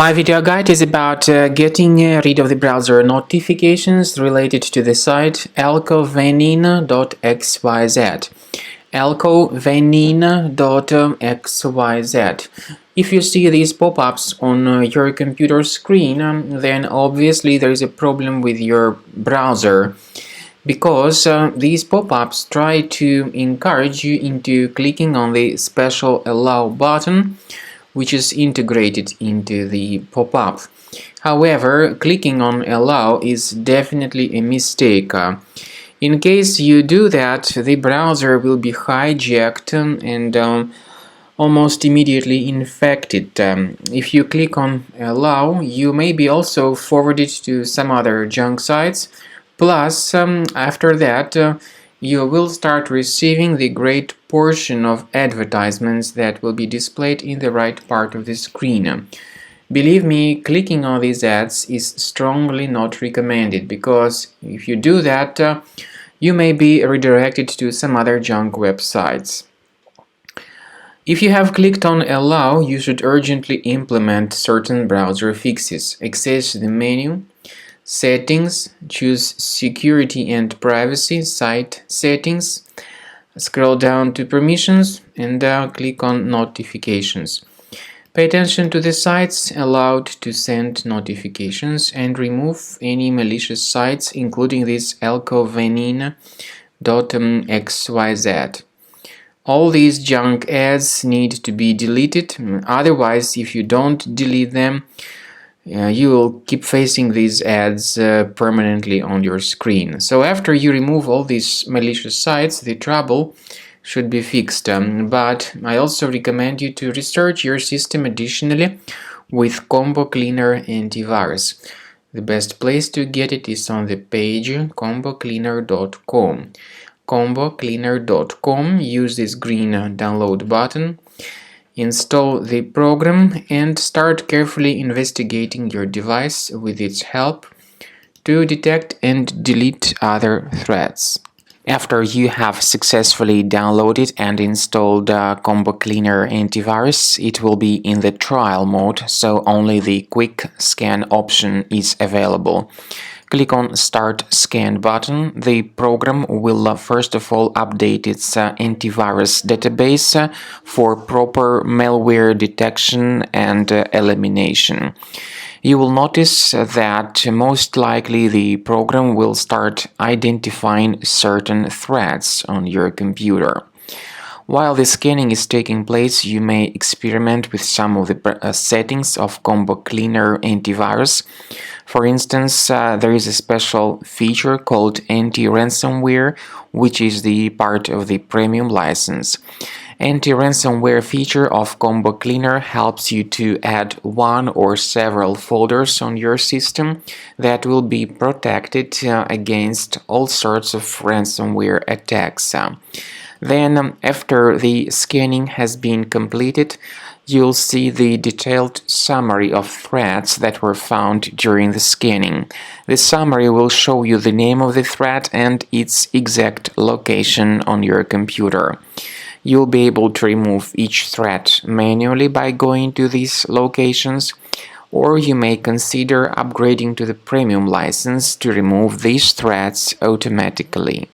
My video guide is about getting rid of the browser notifications related to the site Alcovenin.xyz. Alcovenin.xyz. If you see these pop-ups on your computer screen, then obviously there is a problem with your browser, because these pop-ups try to encourage you into clicking on the special allow button, which is integrated into the pop-up. However, clicking on allow is definitely a mistake. In case you do that, the browser will be hijacked and almost immediately infected. If you click on allow, you may be also forwarded to some other junk sites. Plus, after that, you will start receiving the great portion of advertisements that will be displayed in the right part of the screen. Believe me, clicking on these ads is strongly not recommended, because if you do that, you may be redirected to some other junk websites. If you have clicked on allow, you should urgently implement certain browser fixes. Access the menu, Settings, choose Security and Privacy, Site Settings, scroll down to Permissions and click on Notifications. Pay attention to the sites allowed to send notifications and remove any malicious sites, including this Alcovenin.xyz. All these junk ads need to be deleted, otherwise if you don't delete them, you will keep facing these ads permanently on your screen. So after you remove all these malicious sites, the trouble should be fixed. But I also recommend you to restart your system additionally with Combo Cleaner Antivirus. The best place to get it is on the page combocleaner.com. combocleaner.com. Use this green download button. Install the program and start carefully investigating your device with its help to detect and delete other threats. After you have successfully downloaded and installed Combo Cleaner Antivirus, it will be in the trial mode, so only the quick scan option is available. Click on Start Scan button. The program will first of all update its antivirus database for proper malware detection and elimination. You will notice that most likely the program will start identifying certain threats on your computer. While the scanning is taking place, you may experiment with some of the settings of Combo Cleaner Antivirus. For instance, there is a special feature called anti-ransomware, which is the part of the premium license. Anti-ransomware feature of Combo Cleaner helps you to add one or several folders on your system that will be protected against all sorts of ransomware attacks. Then, after the scanning has been completed, you'll see the detailed summary of threats that were found during the scanning. The summary will show you the name of the threat and its exact location on your computer. You'll be able to remove each threat manually by going to these locations, or you may consider upgrading to the premium license to remove these threats automatically.